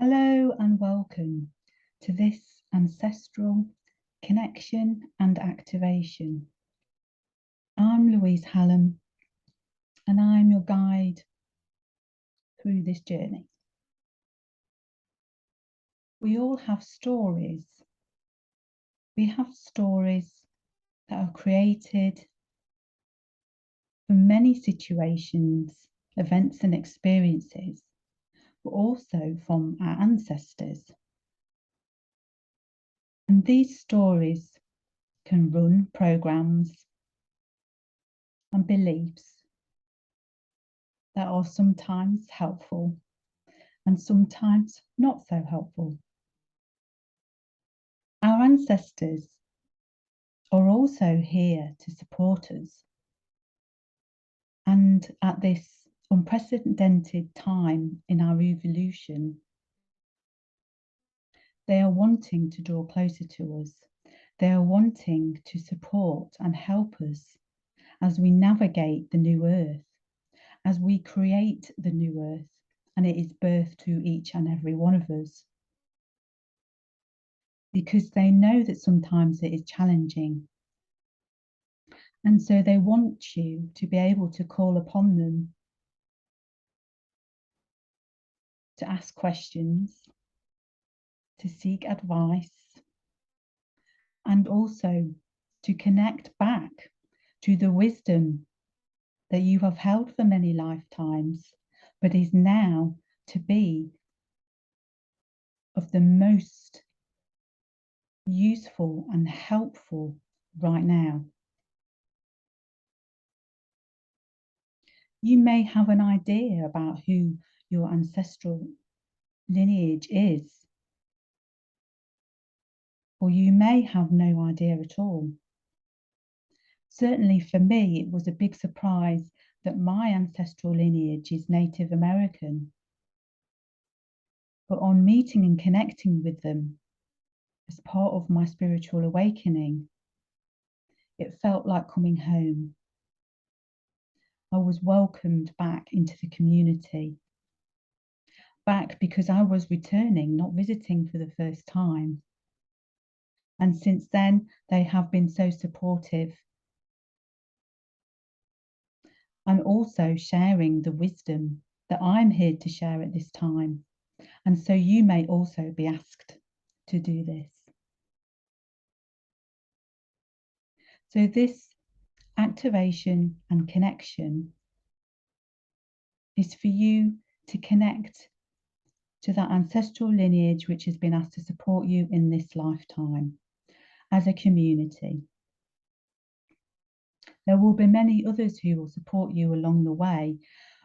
Hello and welcome to this ancestral connection and activation. I'm Louise Hallam and I'm your guide through this journey. We all have stories. We have stories that are created from many situations, events and experiences, but also from our ancestors. And these stories can run programs and beliefs that are sometimes helpful and sometimes not so helpful. Our ancestors are also here to support us. And at this unprecedented time in our evolution, they are wanting to draw closer to us. They are wanting to support and help us as we navigate the new earth, as we create the new earth, and it is birth to each and every one of us. Because they know that sometimes it is challenging. And so they want you to be able to call upon them, to ask questions, to seek advice, and also to connect back to the wisdom that you have held for many lifetimes, but is now to be of the most useful and helpful right now. You may have an idea about who your ancestral lineage is, or you may have no idea at all. Certainly for me, it was a big surprise that my ancestral lineage is Native American. But on meeting and connecting with them as part of my spiritual awakening, it felt like coming home. I was welcomed back into the community. Back because I was returning, not visiting for the first time. And since then, they have been so supportive. And also sharing the wisdom that I'm here to share at this time. And so you may also be asked to do this. So this activation and connection is for you to connect to that ancestral lineage which has been asked to support you in this lifetime as a community. There will be many others who will support you along the way,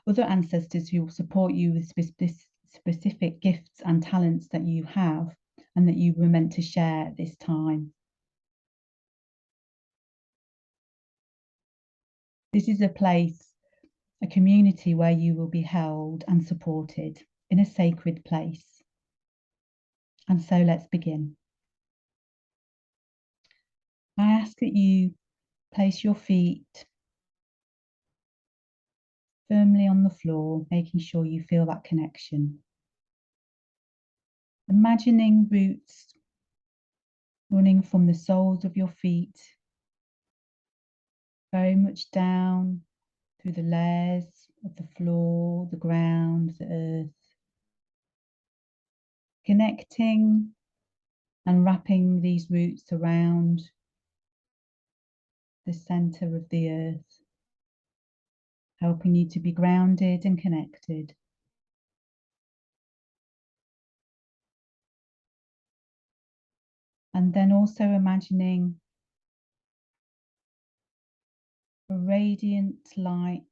other ancestors who will support you with specific gifts and talents that you have and that you were meant to share at this time. This is a place, a community where you will be held and supported in a sacred place. And so let's begin. I ask that you place your feet firmly on the floor, making sure you feel that connection. Imagining roots running from the soles of your feet, very much down through the layers of the floor, the ground, the earth. Connecting and wrapping these roots around the center of the earth, helping you to be grounded and connected. And then also imagining a radiant light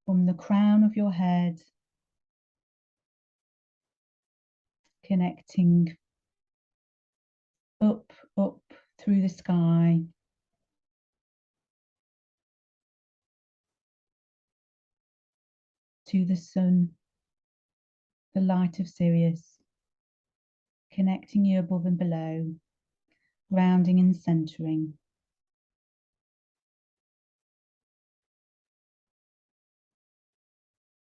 from the crown of your head, connecting up through the sky, to the sun, the light of Sirius, connecting you above and below, grounding and centering.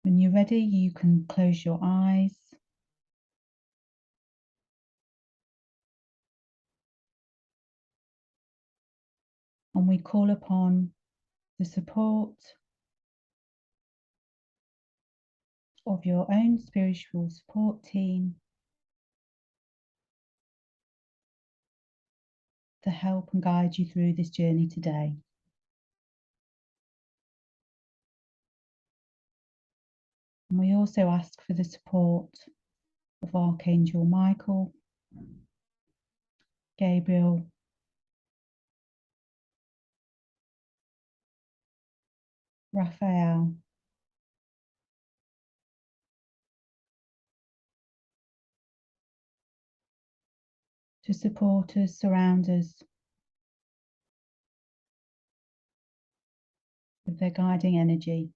When you're ready, you can close your eyes And we call upon the support of your own spiritual support team to help and guide you through this journey today. And we also ask for the support of Archangel Michael, Gabriel, Raphael, to support us, surround us with their guiding energy,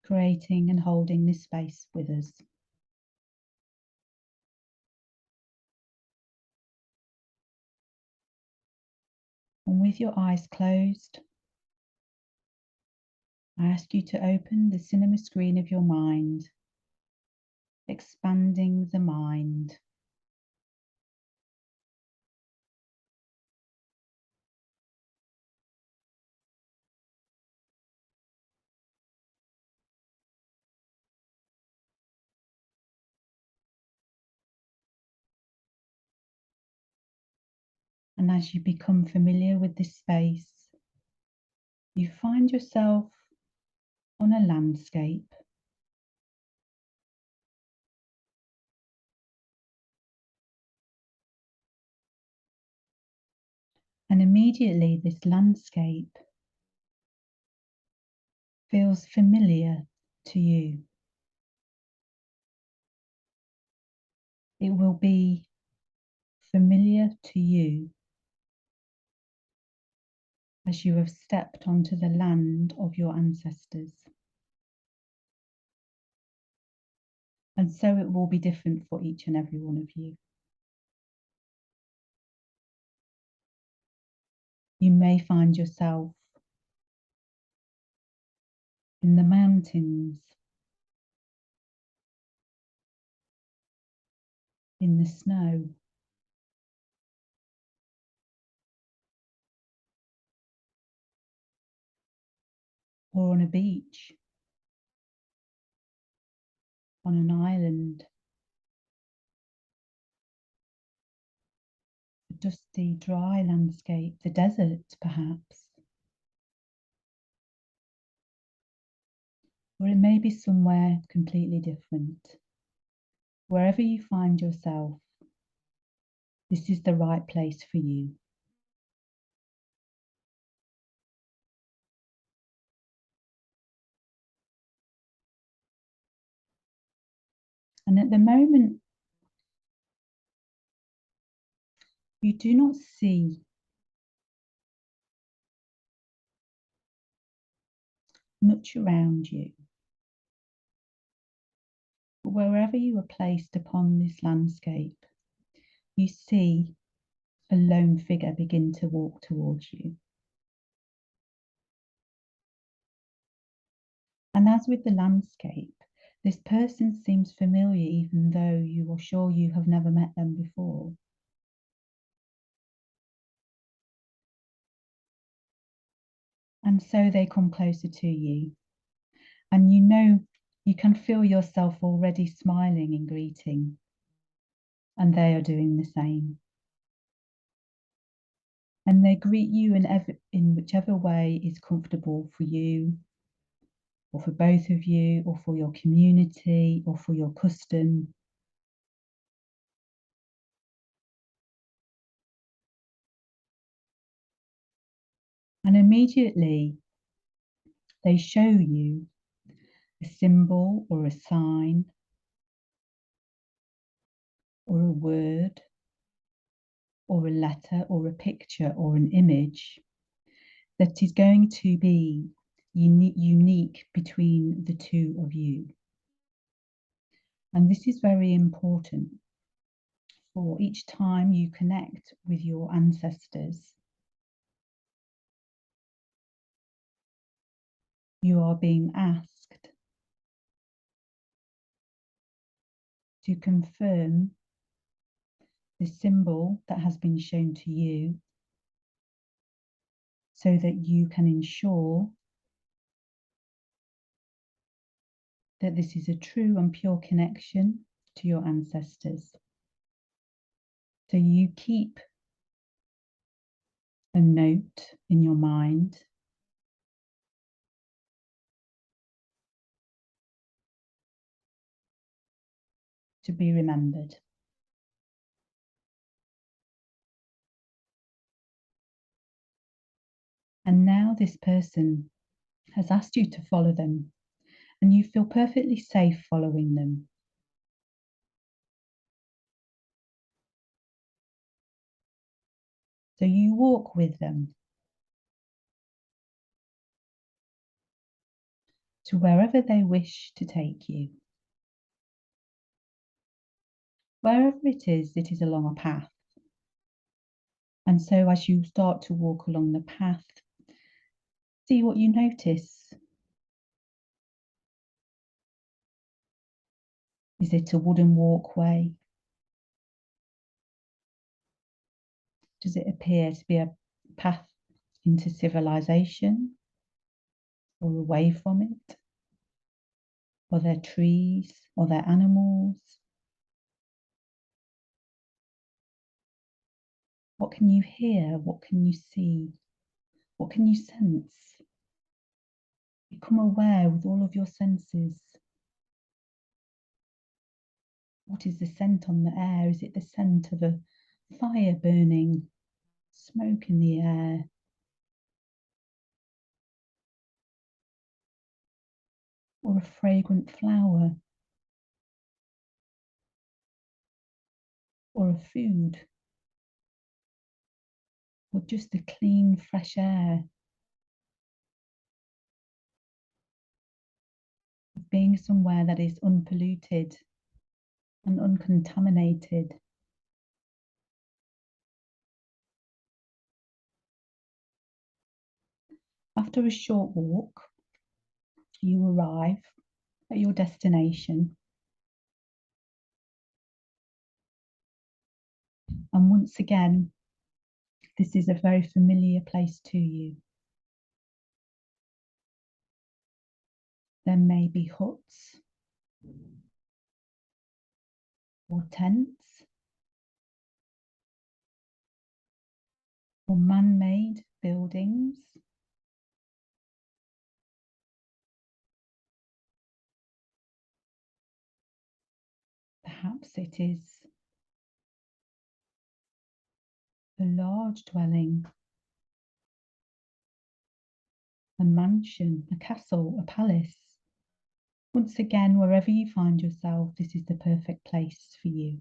creating and holding this space with us. And with your eyes closed, I ask you to open the cinema screen of your mind, expanding the mind. And as you become familiar with this space, you find yourself on a landscape. And immediately this landscape feels familiar to you. It will be familiar to you as you have stepped onto the land of your ancestors. And so it will be different for each and every one of you. You may find yourself in the mountains, in the snow, or on a beach, on an island, a dusty, dry landscape, the desert perhaps. Or it may be somewhere completely different. Wherever you find yourself, this is the right place for you. And at the moment, you do not see much around you. But wherever you are placed upon this landscape, you see a lone figure begin to walk towards you. And as with the landscape, this person seems familiar even though you are sure you have never met them before. And so they come closer to you. And you know, you can feel yourself already smiling in greeting. And they are doing the same. And they greet you in whichever way is comfortable for you, or for both of you, or for your community, or for your custom. And immediately they show you a symbol or a sign or a word or a letter or a picture or an image that is going to be unique between the two of you. And this is very important, for each time you connect with your ancestors, you are being asked to confirm the symbol that has been shown to you so that you can ensure that this is a true and pure connection to your ancestors. So you keep a note in your mind to be remembered. And now this person has asked you to follow them, and you feel perfectly safe following them. So you walk with them to wherever they wish to take you. Wherever it is along a path. And so as you start to walk along the path, see what you notice. Is it a wooden walkway? Does it appear to be a path into civilization or away from it? Are there trees? Are there animals? What can you hear? What can you see? What can you sense? Become aware with all of your senses. What is the scent on the air? Is it the scent of a fire burning, smoke in the air? Or a fragrant flower? Or a food? Or just the clean, fresh air of being somewhere that is unpolluted and uncontaminated? After a short walk, you arrive at your destination. And once again, this is a very familiar place to you. There may be huts or tents or man-made buildings. Perhaps it is a large dwelling, a mansion, a castle, a palace. Once again, wherever you find yourself, this is the perfect place for you.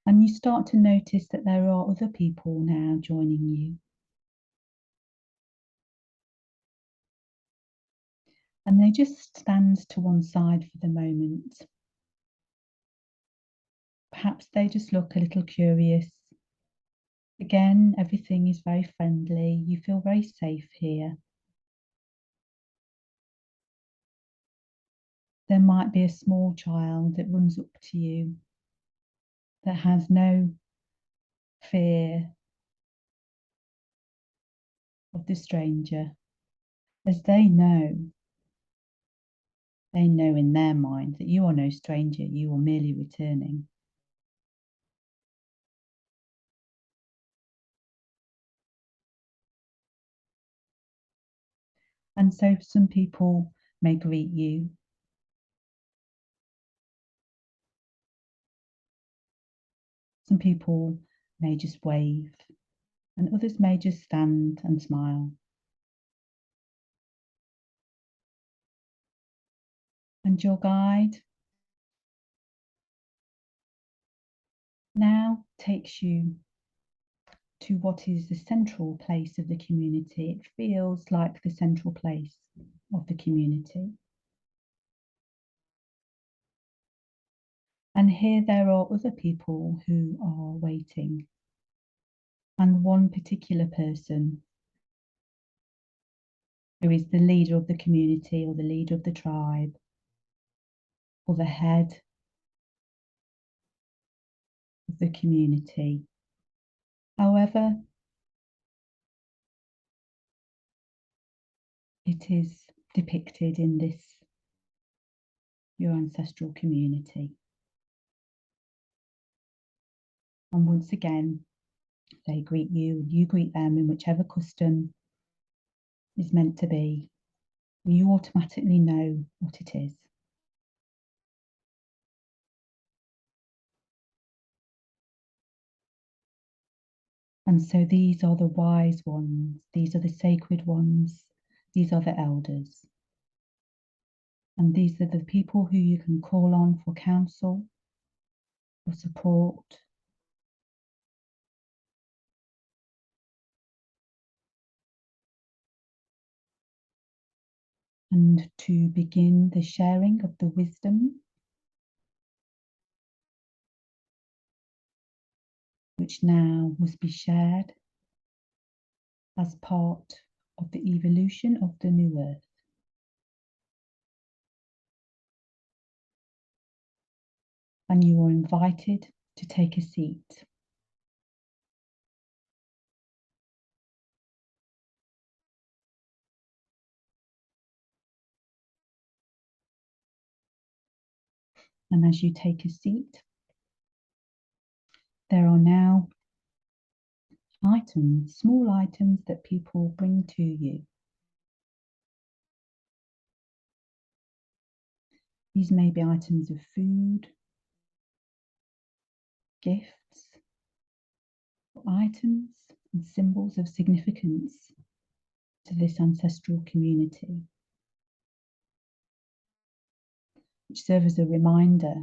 And you start to notice that there are other people now joining you. And they just stand to one side for the moment. Perhaps they just look a little curious. Again, everything is very friendly. You feel very safe here. There might be a small child that runs up to you that has no fear of the stranger, as they know in their mind that you are no stranger, you are merely returning. And so some people may greet you. Some people may just wave, and others may just stand and smile. And your guide now takes you to what is the central place of the community. It feels like the central place of the community. And here there are other people who are waiting. And one particular person who is the leader of the community or the leader of the tribe or the head of the community However it is depicted in this, your ancestral community. And once again, they greet you and you greet them in whichever custom is meant to be. You automatically know what it is. And so these are the wise ones, these are the sacred ones, these are the elders. And these are the people who you can call on for counsel, for support, and to begin the sharing of the wisdom which now must be shared as part of the evolution of the new earth. And you are invited to take a seat. And as you take a seat, there are now items, small items that people bring to you. These may be items of food, gifts, items and symbols of significance to this ancestral community, which serve as a reminder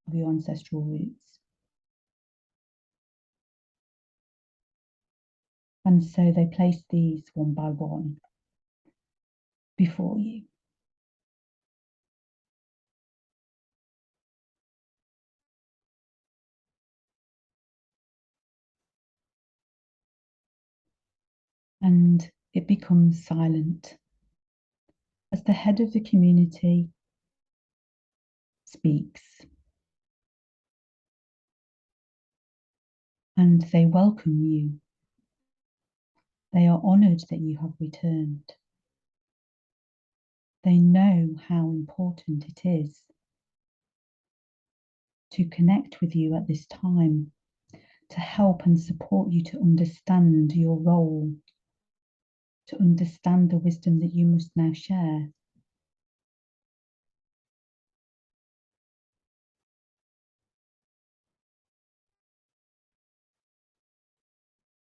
of your ancestral roots. And so they place these one by one before you. And it becomes silent as the head of the community speaks. And they welcome you. They are honoured that you have returned. They know how important it is to connect with you at this time, to help and support you to understand your role, to understand the wisdom that you must now share.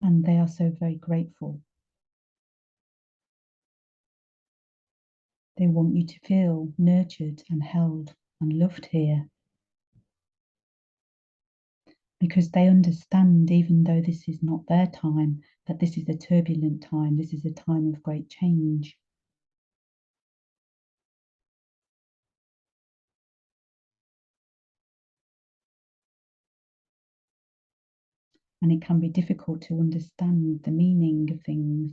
And they are so very grateful. They want you to feel nurtured and held and loved here, because they understand, even though this is not their time, that this is a turbulent time, this is a time of great change. And it can be difficult to understand the meaning of things.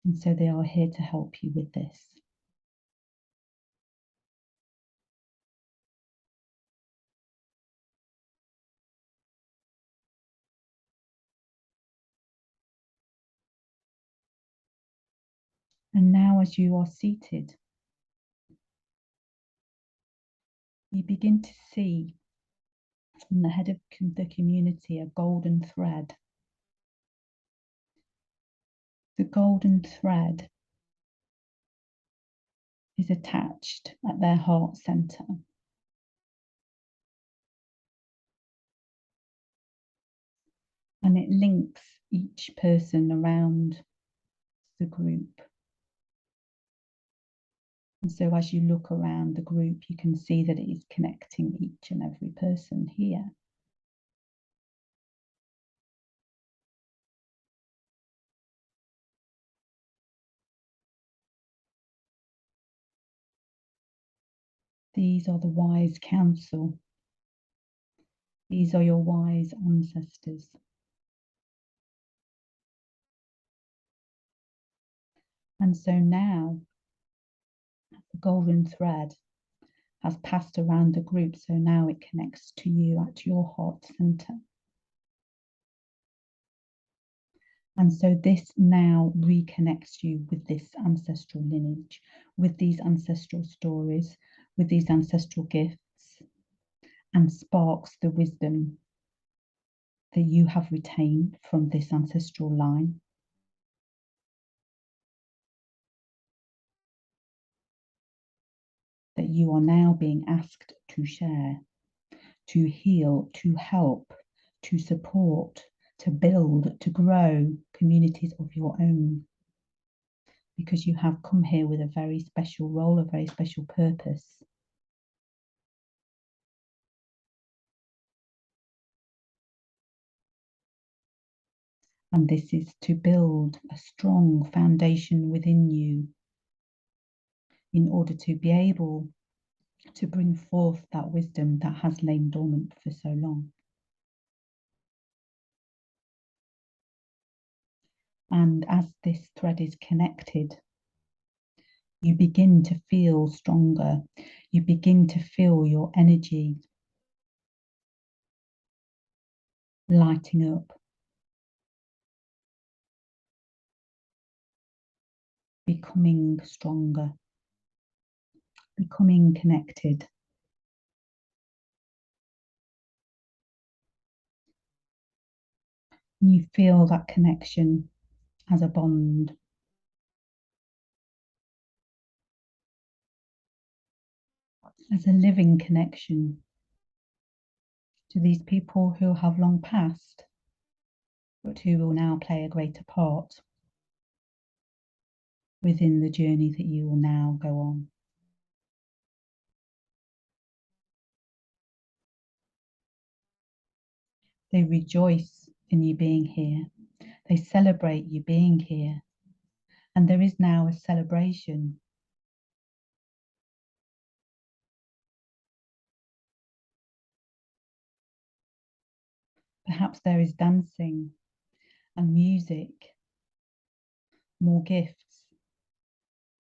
And so they are here to help you with this. And now, as you are seated, you begin to see from the head of the community a golden thread. The golden thread is attached at their heart center. And it links each person around the group. And so as you look around the group, you can see that it is connecting each and every person here. These are the wise counsel. These are your wise ancestors. And so now the golden thread has passed around the group, so now it connects to you at your heart center. And so this now reconnects you with this ancestral lineage, with these ancestral stories, with these ancestral gifts, and sparks the wisdom that you have retained from this ancestral line. That you are now being asked to share, to heal, to help, to support, to build, to grow communities of your own. Because you have come here with a very special role, a very special purpose. And this is to build a strong foundation within you in order to be able to bring forth that wisdom that has lain dormant for so long. And as this thread is connected, you begin to feel stronger. You begin to feel your energy lighting up, becoming stronger, becoming connected. And you feel that connection as a bond. As a living connection to these people who have long passed, but who will now play a greater part within the journey that you will now go on. They rejoice in you being here. They celebrate you being here. And there is now a celebration. Perhaps there is dancing and music, more gifts,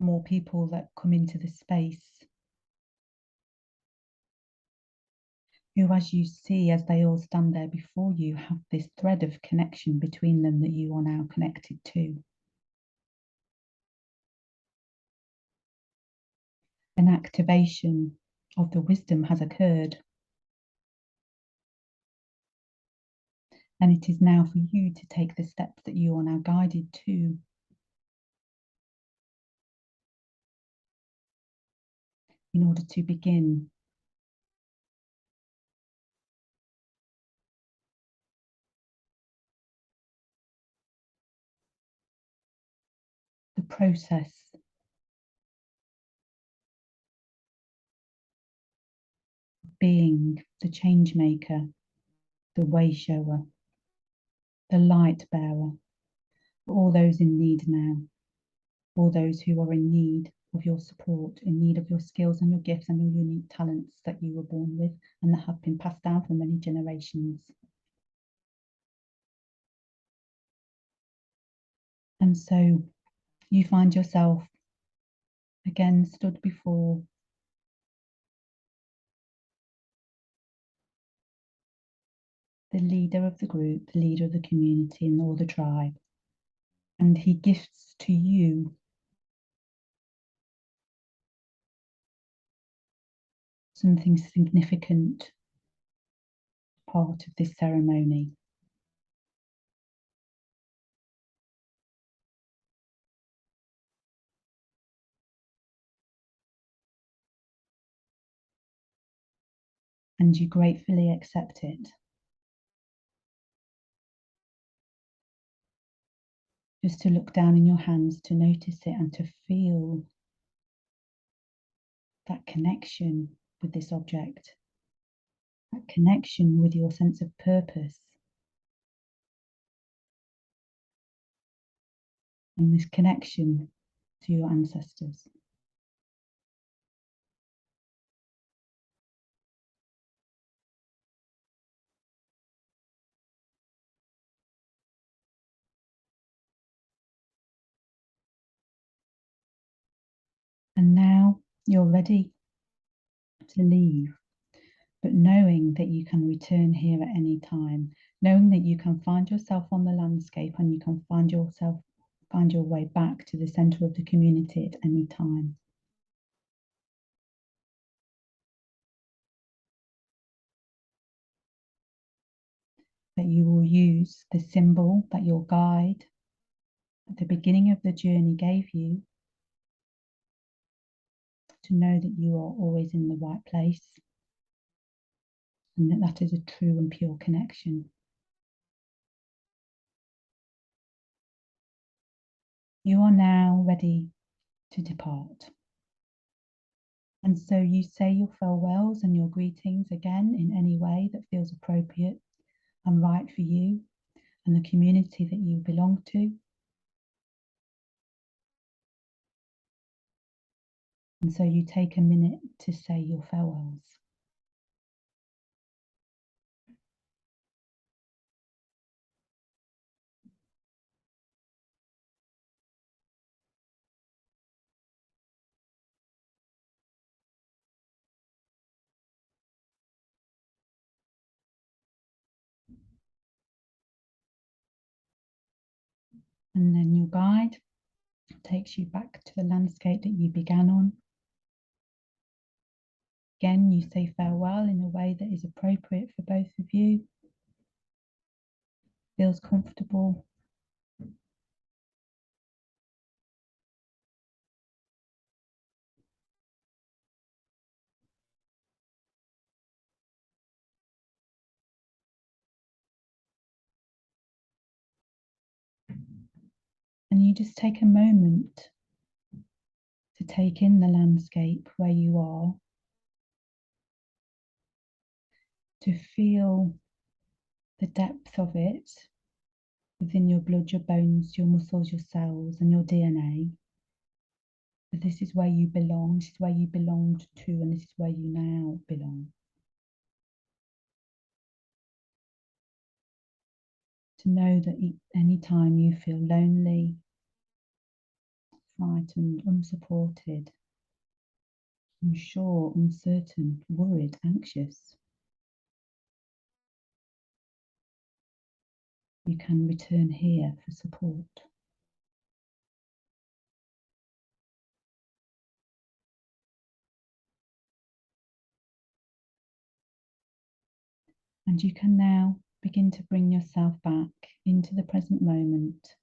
more people that come into the space, who, as you see, as they all stand there before you, have this thread of connection between them that you are now connected to. An activation of the wisdom has occurred. And it is now for you to take the steps that you are now guided to. In order to begin the process of being the change maker, the way shower, the light bearer, for all those in need now, all those who are in need of your support, in need of your skills and your gifts and your unique talents that you were born with and that have been passed down for many generations. And so you find yourself again stood before the leader of the group, the leader of the community or the tribe. And he gifts to you something significant, part of this ceremony. And you gratefully accept it. Just to look down in your hands, to notice it and to feel that connection with this object, that connection with your sense of purpose, and this connection to your ancestors. And now you're ready to leave, but knowing that you can return here at any time knowing that you can find yourself on the landscape and you can find your way back to the center of the community at any time. That you will use the symbol that your guide at the beginning of the journey gave you to know that you are always in the right place and that that is a true and pure connection. You are now ready to depart. And so you say your farewells and your greetings again in any way that feels appropriate and right for you and the community that you belong to. And so you take a minute to say your farewells. And then your guide takes you back to the landscape that you began on. Again, you say farewell in a way that is appropriate for both of you, feels comfortable. And you just take a moment to take in the landscape where you are, to feel the depth of it within your blood, your bones, your muscles, your cells, and your DNA. But this is where you belong, this is where you belonged to, and this is where you now belong. To know that any time you feel lonely, frightened, unsupported, unsure, uncertain, worried, anxious, you can return here for support. And you can now begin to bring yourself back into the present moment,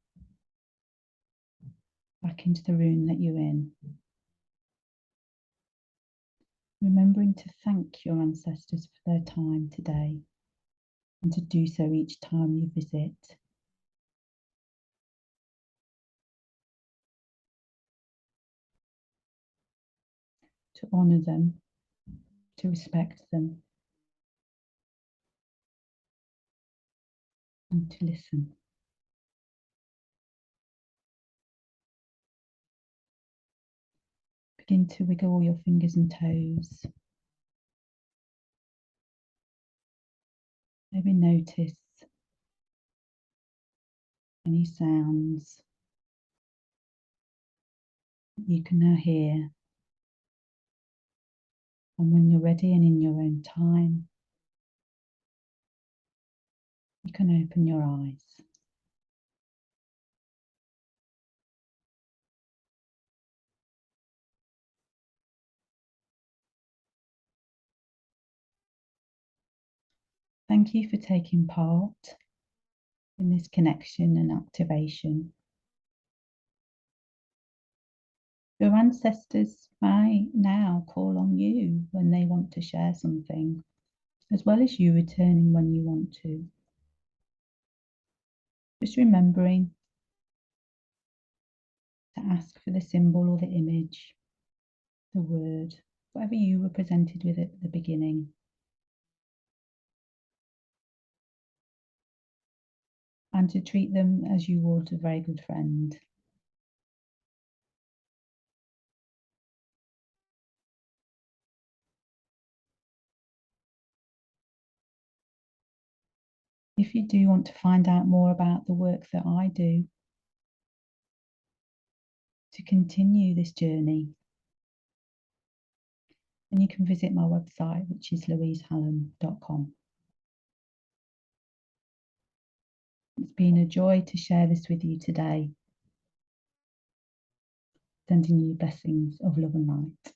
back into the room that you're in. Remembering to thank your ancestors for their time today and to do so each time you visit. To honour them, to respect them, and to listen. Begin to wiggle all your fingers and toes. Maybe notice any sounds you can now hear. And when you're ready and in your own time, you can open your eyes. Thank you for taking part in this connection and activation. Your ancestors may now call on you when they want to share something, as well as you returning when you want to. Just remembering to ask for the symbol or the image, the word, whatever you were presented with at the beginning. And to treat them as you would a very good friend. If you do want to find out more about the work that I do to continue this journey, then you can visit my website, which is louisehallam.com. It's been a joy to share this with you today. Sending you blessings of love and light.